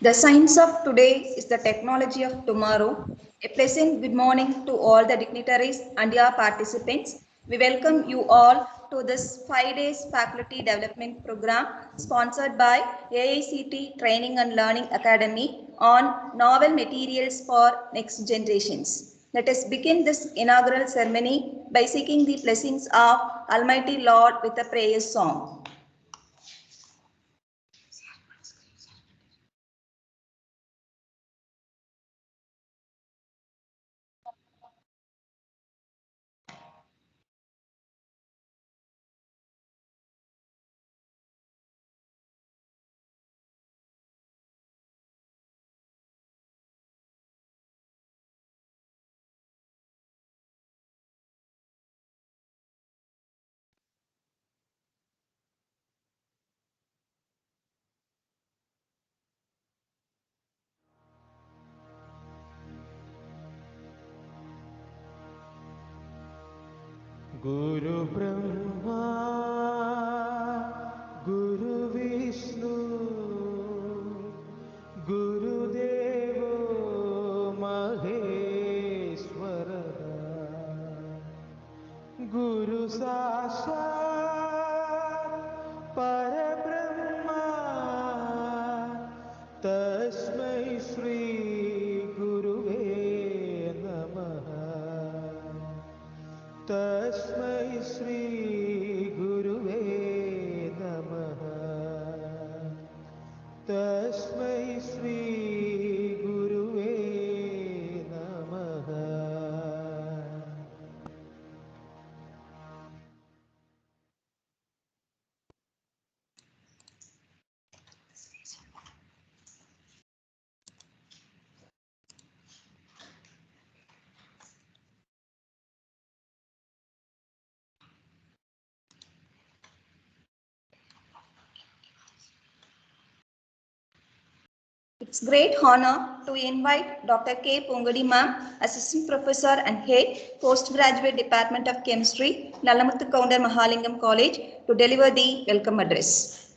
The science of today is the technology of tomorrow. A pleasant good morning to all the dignitaries and your participants. We welcome you all to this 5 days faculty development program sponsored by AICT Training and Learning Academy on novel materials for next generations. Let us begin this inaugural ceremony by seeking the blessings of Almighty Lord with a prayer song. Guru Brahma, Guru Vishnu, Guru Devo Maheshwara, Guru Sashat Parabrahma, Tasmai Shri Guruve Namaha. तस्मै श्री गुरुवे नमः तस्मै श्री गुरुवे नमः It's great honor to invite Dr. K. Pongadi Ma'am, Assistant Professor and Head, Postgraduate Department of Chemistry, Nalamuthu Kaundar Mahalingam College, to deliver the welcome address.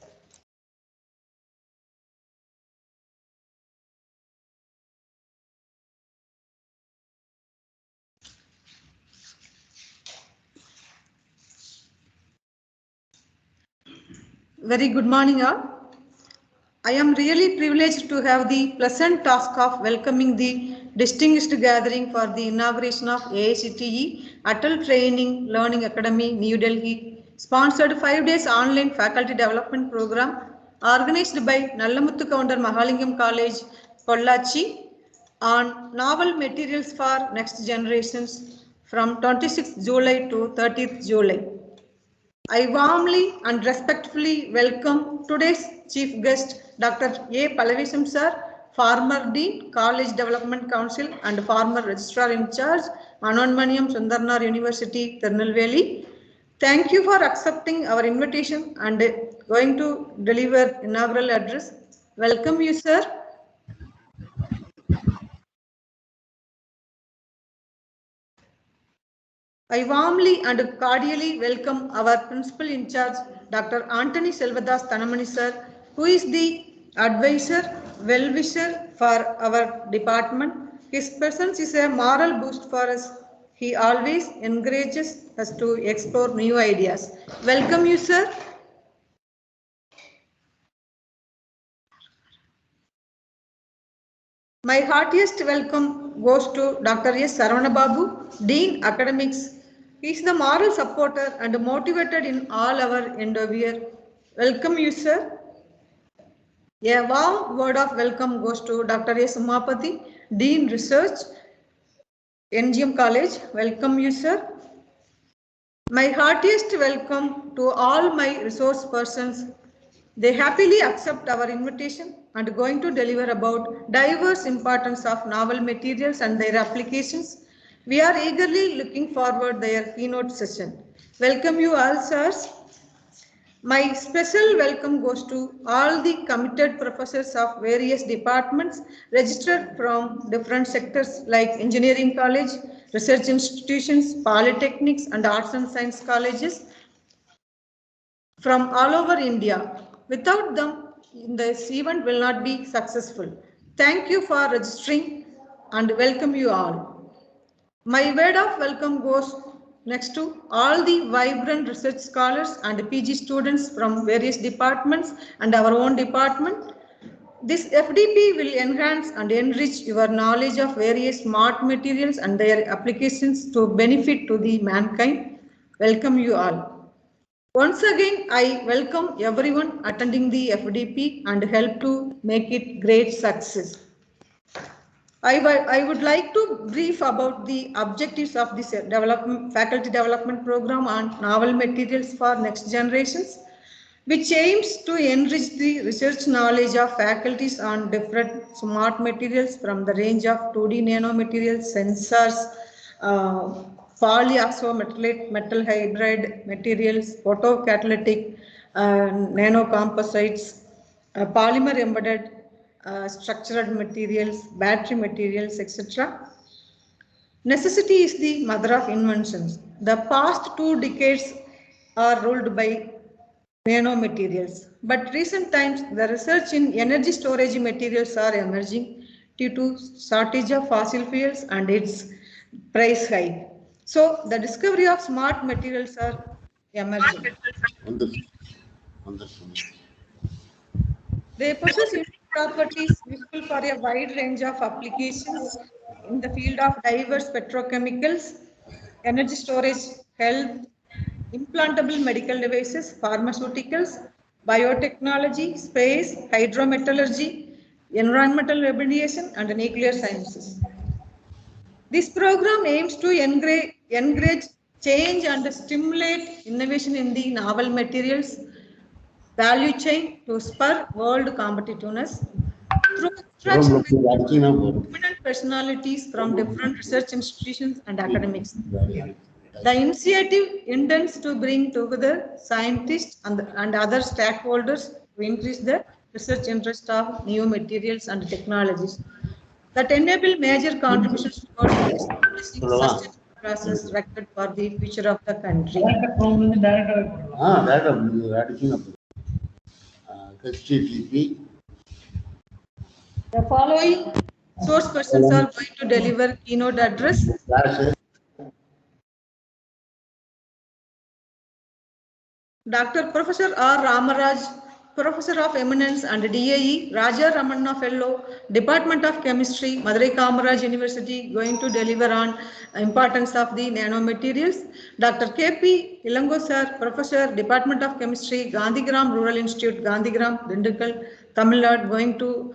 Very good morning all. I am really privileged to have the pleasant task of welcoming the distinguished gathering for the inauguration of AICTE Atal Training Learning Academy, New Delhi, sponsored 5 days online faculty development program organized by Nalamuthu Kaundar Mahalingam College, Pollachi, on novel materials for next generations from 26th July to 30th July. I warmly and respectfully welcome today's chief guest, Dr. A. Pallavisam sir, former Dean, College Development Council and former Registrar in Charge, Anonmaniam Sundarnar University, Tirunelveli. Thank you for accepting our invitation and going to deliver inaugural address. Welcome you, sir. I warmly and cordially welcome our Principal in Charge, Dr. Anthony Selvadas Thanamani sir, who is the advisor, well-wisher for our department. His presence is a moral boost for us. He always encourages us to explore new ideas. Welcome you, sir. My heartiest welcome goes to Dr. S. Saravana Babu, Dean Academics. He is the moral supporter and motivated in all our endeavor. Welcome you, sir. A warm word of welcome goes to Dr. S. Umapati, Dean Research, NGM College. Welcome you, sir. My heartiest welcome to all my resource persons. They happily accept our invitation and going to deliver about diverse importance of novel materials and their applications. We are eagerly looking forward their keynote session. Welcome you all, sirs. My special welcome goes to all the committed professors of various departments registered from different sectors like engineering college, research institutions, polytechnics and arts and science colleges from all over India. Without them, this event will not be successful. Thank you for registering and welcome you all. My word of welcome goes next to all the vibrant research scholars and PG students from various departments and our own department. This FDP will enhance and enrich your knowledge of various smart materials and their applications to benefit to the mankind. Welcome you all. Once again, I welcome everyone attending the FDP and help to make it great success. I would like to brief about the objectives of this faculty development program on novel materials for next generations, which aims to enrich the research knowledge of faculties on different smart materials from the range of 2D nanomaterials, sensors, polyoxometallic metal hydride materials, photocatalytic nanocomposites, polymer embedded structured materials, battery materials, etc. Necessity is the mother of inventions. The past 2 decades are ruled by nanomaterials, but recent times the research in energy storage materials are emerging due to shortage of fossil fuels and its price hike. So the discovery of smart materials are emerging. They possess unique properties useful for a wide range of applications in the field of diverse petrochemicals, energy storage, health, implantable medical devices, pharmaceuticals, biotechnology, space, hydrometallurgy, environmental remediation, and nuclear sciences. This program aims to encourage change and stimulate innovation in the novel materials value chain to spur world competitiveness through interaction with prominent personalities from different research institutions and academics. The initiative intends to bring together scientists and other stakeholders to increase the research interest of new materials and technologies that enable major contributions towards establishing sustainable process record for the future of the country. The following source persons are going to deliver keynote address. Dr. Professor R. Ramaraj, Professor of Eminence and DAE, Raja Ramanna Fellow, Department of Chemistry, Madurai Kamaraj University, going to deliver on importance of the nanomaterials. Dr. K.P. Ilango Sir, Professor, Department of Chemistry, Gandhigram Rural Institute, Gandhigram, Dindigul, Tamil Nadu, going to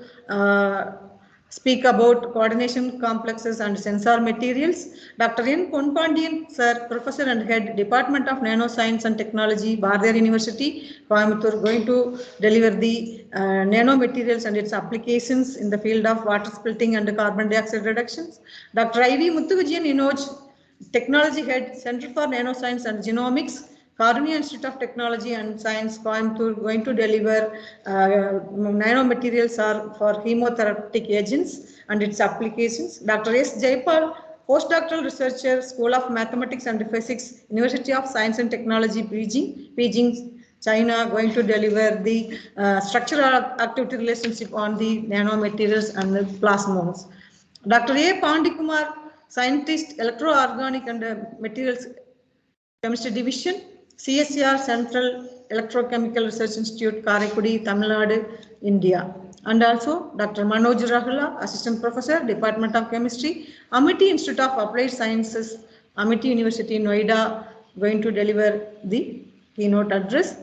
speak about coordination complexes and sensor materials. Dr. N. Ponpandian, sir, Professor and Head, Department of Nanoscience and Technology, Bardar University, Coimbatore, going to deliver the nanomaterials and its applications in the field of water splitting and carbon dioxide reductions. Dr. I.V. Muthuvijayan Inoj, Technology Head, Center for Nanoscience and Genomics, Karunya Institute of Technology and Science, Coimbatore, going to deliver nanomaterials are for chemotherapeutic agents and its applications. Dr. S. Jaipal, postdoctoral researcher, School of Mathematics and Physics, University of Science and Technology, Beijing, China, going to deliver the structural activity relationship on the nanomaterials and the plasmons. Dr. A. Pandikumar, scientist, electro-organic and materials Chemistry Division, CSR Central Electrochemical Research Institute, Karaikudi, Tamil Nadu, India. And also Dr. Manoj Rahula, Assistant Professor, Department of Chemistry, Amity Institute of Applied Sciences, Amity University, Noida, going to deliver the keynote address.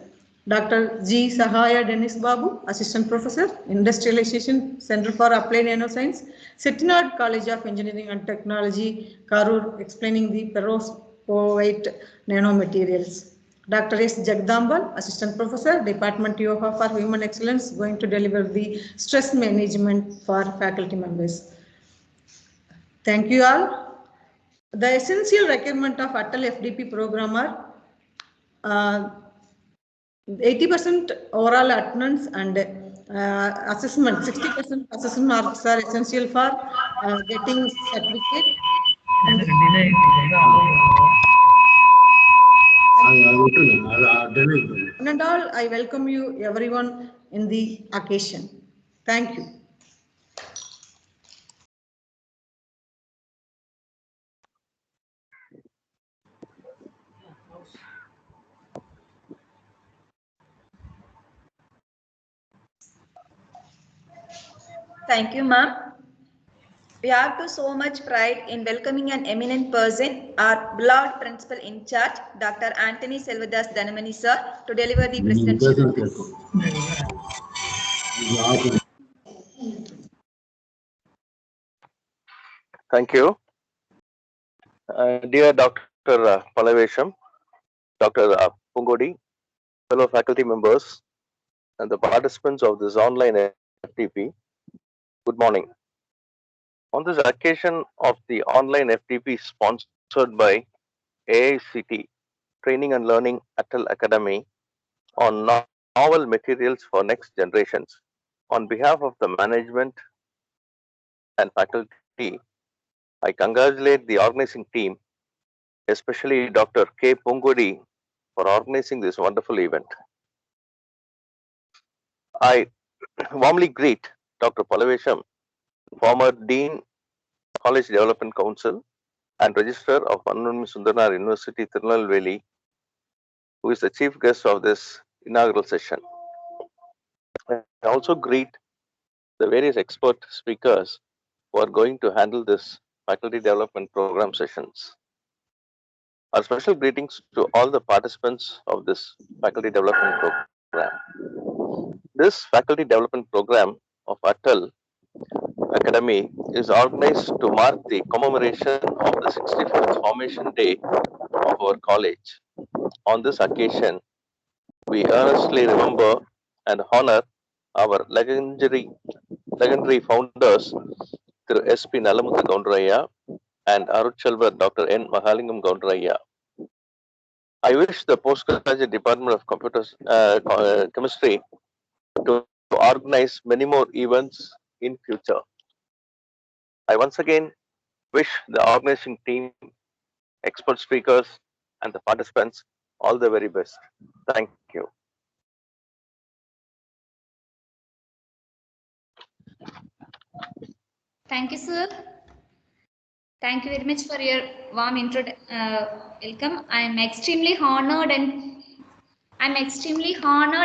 Dr. G. Sahaya Dennis Babu, Assistant Professor, Industrialization Center for Applied Nanoscience, Chettinad College of Engineering and Technology, Karur, explaining the perovskite nanomaterials. Dr. S. Jagdambal, Assistant Professor, Department Yoga for Human Excellence, going to deliver the stress management for faculty members. Thank you all. The essential requirement of Atal FDP program are 80% overall attendance and assessment, 60% assessment marks are essential for getting certificate. And all, I welcome you everyone in the occasion. Thank you. Thank you, ma'am. We have to so much pride in welcoming an eminent person, our beloved principal in charge, Dr. Anthony Selvadas Dhanamani sir, to deliver the presidential address. Thank you. Dear Dr. Palavesham, Dr. Pungodi, fellow faculty members, and the participants of this online FTP, good morning. On this occasion of the online FTP sponsored by AICT, Training and Learning Atal Academy, on novel materials for next generations, on behalf of the management and faculty, I congratulate the organizing team, especially Dr. K. Pungodi, for organizing this wonderful event. I warmly greet Dr. Palavesham, former Dean, College Development Council, and Registrar of Pannonimmi Sundaranar University, Tirunelveli, who is the chief guest of this inaugural session. I also greet the various expert speakers who are going to handle this faculty development program sessions. Our special greetings to all the participants of this faculty development program. This faculty development program of Atal Academy is organized to mark the commemoration of the 65th formation day of our college. On this occasion, we earnestly remember and honor our legendary founders through S.P. Nalamuthu Goundaraya and Aruchalvar Dr. N. Mahalingam Goundaraya. I wish the postgraduate Department of Chemistry to organize many more events in future. I once again wish the organizing team, expert speakers, and the participants all the very best. Thank you. Thank you, sir. Thank you very much for your warm welcome. I am extremely honored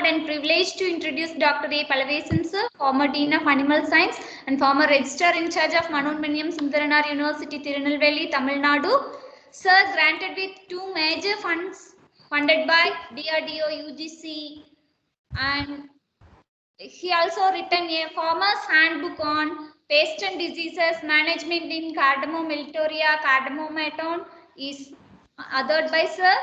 and privileged to introduce Dr. A. Palavesham sir, former Dean of Animal Science and former Registrar in charge of Manonmaniam Sundaranar University, Tirunelveli, Tamil Nadu. Sir granted with 2 major funds funded by DRDO, UGC, and he also written a farmer's handbook on Pest and Diseases Management in Cardamom Miltoria Cardamomaton is authored by Sir.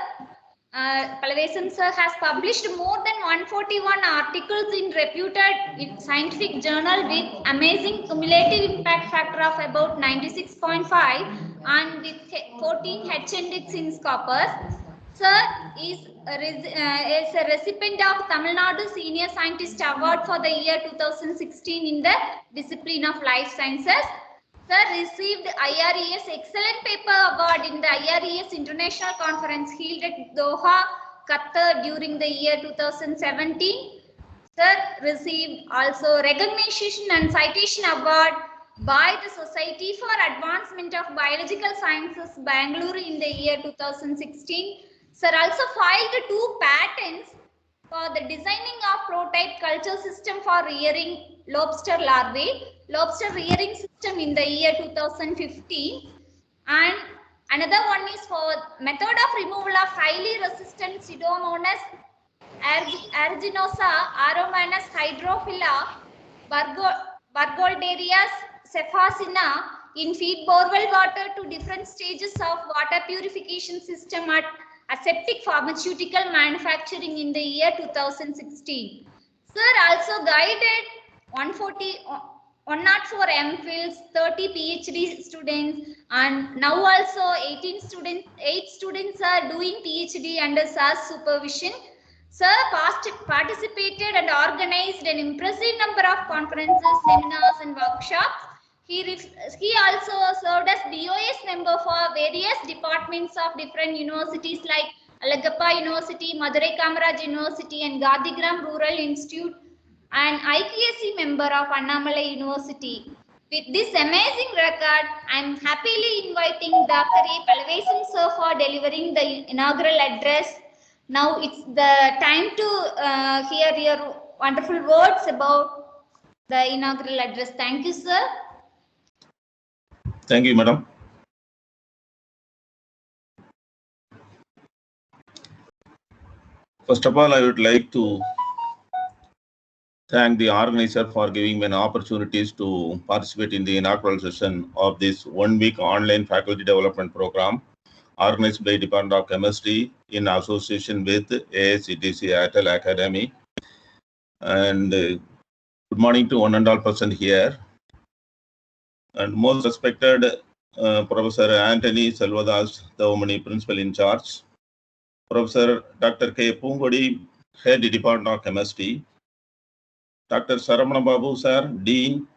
Palavesan sir has published more than 141 articles in reputed scientific journal with amazing cumulative impact factor of about 96.5 and with 14 H index in Scopus. Sir is a recipient of Tamil Nadu Senior Scientist Award for the year 2016 in the discipline of life sciences. Sir received IRES Excellent Paper Award in the IRES International Conference held at Doha, Qatar during the year 2017. Sir received also Recognition and Citation Award by the Society for Advancement of Biological Sciences, Bangalore in the year 2016. Sir also filed 2 patents for the designing of prototype culture system for rearing lobster larvae, lobster rearing system in the year 2015, and another one is for method of removal of highly resistant Pseudomonas aeruginosa, Aromanus hydrophila, Burgolderias cephasina in feed borewell water to different stages of water purification system at aseptic pharmaceutical manufacturing in the year 2016. Sir also guided 104 MPhils, 30 PhD students, and now also 8 students are doing PhD under Sir's supervision. Sir participated and organized an impressive number of conferences, seminars, and workshops. He also served as BOS member for various departments of different universities like Alagappa University, Madurai Kamaraj University, and Gandhigram Rural Institute, and IPSC member of Annamalai University. With this amazing record, I am happily inviting Dr. A. Palavesan sir for delivering the inaugural address. Now it's the time to hear your wonderful words about the inaugural address. Thank you, sir. Thank you, madam. First of all, I would like to thank the organizer for giving me an opportunity to participate in the inaugural session of this one-week online faculty development program organized by Department of Chemistry in association with AICTC Atal Academy. And good morning to one and all present here. And most respected Professor Anthony Selvadas Thavamani, Principal in Charge, Professor Dr. K. Pungodi, Head Department of Chemistry, Dr. Saramana Babu sir, Dean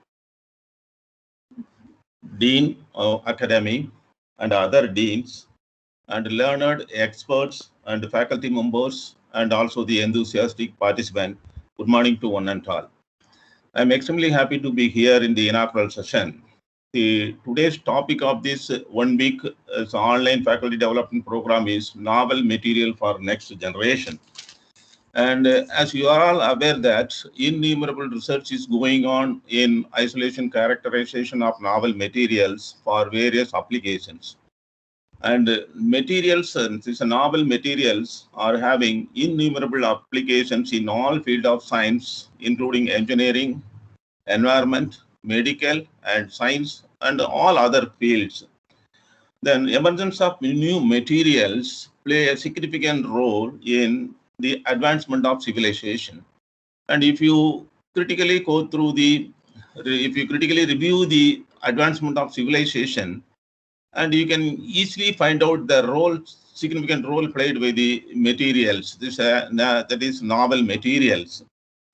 of Academy, and other deans, and learned experts and faculty members, and also the enthusiastic participants. Good morning to one and all. I'm extremely happy to be here in the inaugural session. Today's topic of this 1 week online faculty development program is novel material for next generation. And as you are all aware that innumerable research is going on in isolation characterization of novel materials for various applications. And materials, these novel materials are having innumerable applications in all fields of science, including engineering, environment, medical, and science, and all other fields. Then emergence of new materials play a significant role in the advancement of civilization. And if you critically go through if you critically review the advancement of civilization, and you can easily find out the significant role played by the materials, that is novel materials.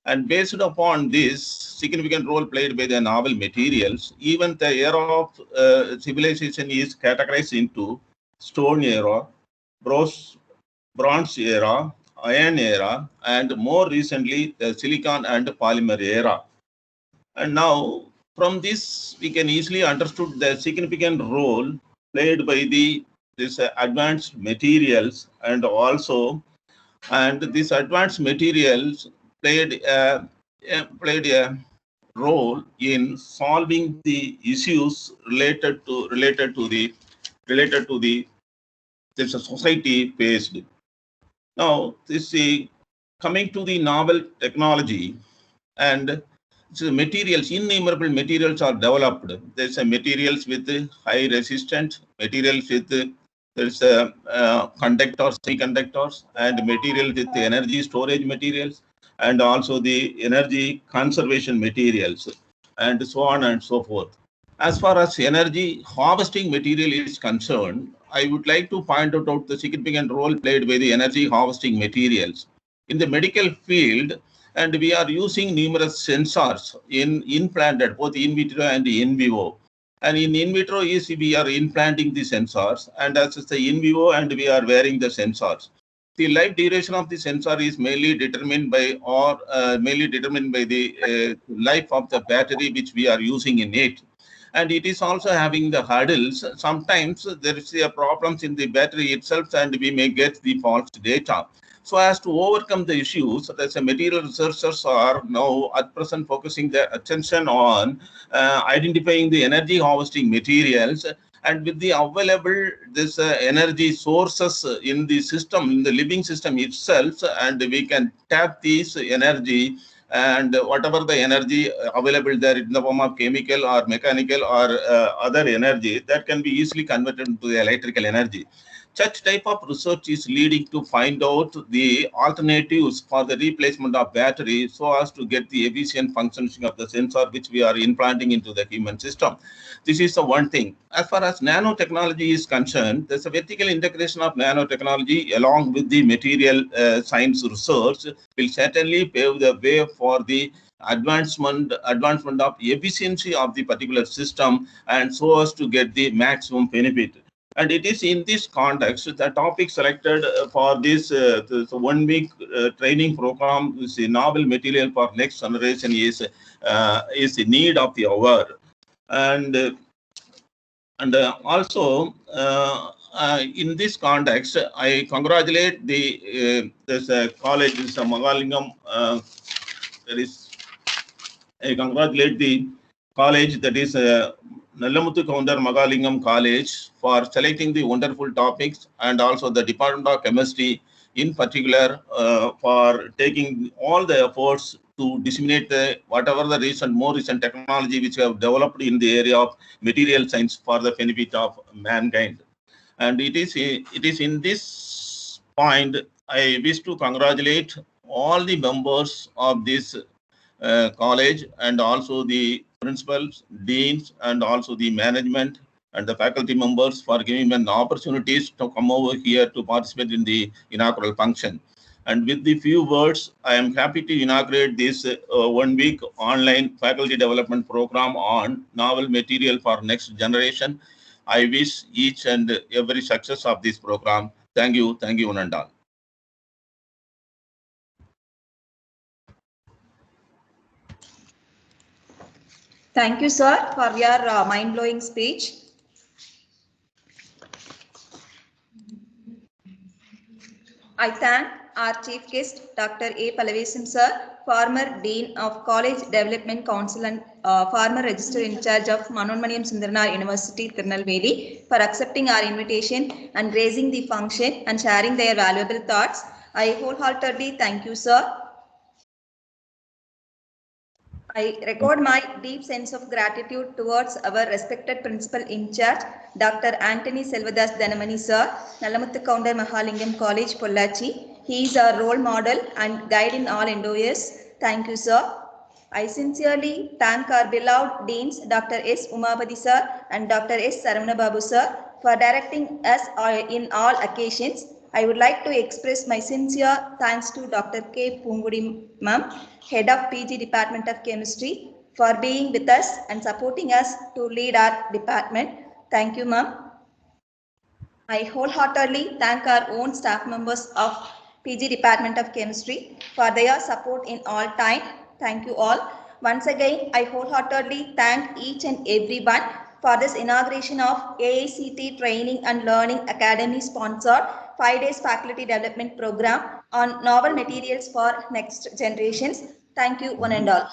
And based upon this significant role played by the novel materials, even the era of civilization is categorized into stone era, bronze era, iron era, and more recently the silicon and polymer era. And now from this we can easily understood the significant role played by these advanced materials, and these advanced materials played a role in solving the issues related to this society faced. Now, coming to the novel technology, and So materials, innumerable materials are developed. There's a materials with high resistance, materials with there's a conductors, semiconductors, and materials with energy storage materials, and also the energy conservation materials, and so on and so forth. As far as energy harvesting material is concerned, I would like to point out the significant role played by the energy harvesting materials. In the medical field, and we are using numerous sensors implanted both in vitro and in vivo. And in vitro is we are implanting the sensors, and as is the in vivo, and we are wearing the sensors. The life duration of the sensor is mainly determined by the life of the battery which we are using in it. And it is also having the hurdles. Sometimes there is a problems in the battery itself, and we may get the false data. So as to overcome the issues, as a material researchers are now at present focusing their attention on identifying the energy harvesting materials, and with the available this energy sources in the system, in the living system itself, and we can tap these energy, and whatever the energy available there in the form of chemical or mechanical or other energy, that can be easily converted into the electrical energy. Such type of research is leading to find out the alternatives for the replacement of battery so as to get the efficient functioning of the sensor which we are implanting into the human system. This is the one thing. As far as nanotechnology is concerned, there's a vertical integration of nanotechnology along with the material science research will certainly pave the way for the advancement of efficiency of the particular system, and so as to get the maximum benefit. And it is in this context, the topic selected for this 1 week training program is a novel material for next generation is the need of the hour. And also in this context, I congratulate this college, this Magalingam. I congratulate the college, that is Nallamuthu Kaundar Magalingam College, for selecting the wonderful topics, and also the Department of Chemistry in particular for taking all the efforts to disseminate whatever the more recent technology which we have developed in the area of material science for the benefit of mankind. And it is in this point I wish to congratulate all the members of this college, and also the principals, deans, and also the management and the faculty members for giving me an opportunities to come over here to participate in the inaugural function. And with the few words, I am happy to inaugurate this 1 week online faculty development program on novel material for next generation. I wish each and every success of this program. Thank you, one and all. Thank you, sir, for your mind-blowing speech. I thank our chief guest, Dr. A. Palavesam, sir, former Dean of College Development Council and former Register in charge of Manonmaniyam Sundaranar University, Tirunelveli, for accepting our invitation and raising the function and sharing their valuable thoughts. I wholeheartedly thank you, sir. I record my deep sense of gratitude towards our respected principal in charge, Dr. Anthony Selvadas Dhanamani, sir, Nallamuthu Kaundar Mahalingam College, Pollachi. He is our role model and guide in all endeavors. Thank you, sir. I sincerely thank our beloved deans, Dr. S. Umapati, sir, and Dr. S. Saravana Babu, sir, for directing us in all occasions. I would like to express my sincere thanks to Dr. K. Pungudi ma'am, Head of PG Department of Chemistry, for being with us and supporting us to lead our department. Thank you, ma'am. I wholeheartedly thank our own staff members of PG Department of Chemistry for their support in all time. Thank you all. Once again, I wholeheartedly thank each and everyone for this inauguration of AICT Training and Learning Academy sponsored 5 days faculty development program on novel materials for next generations. Thank you, one and all.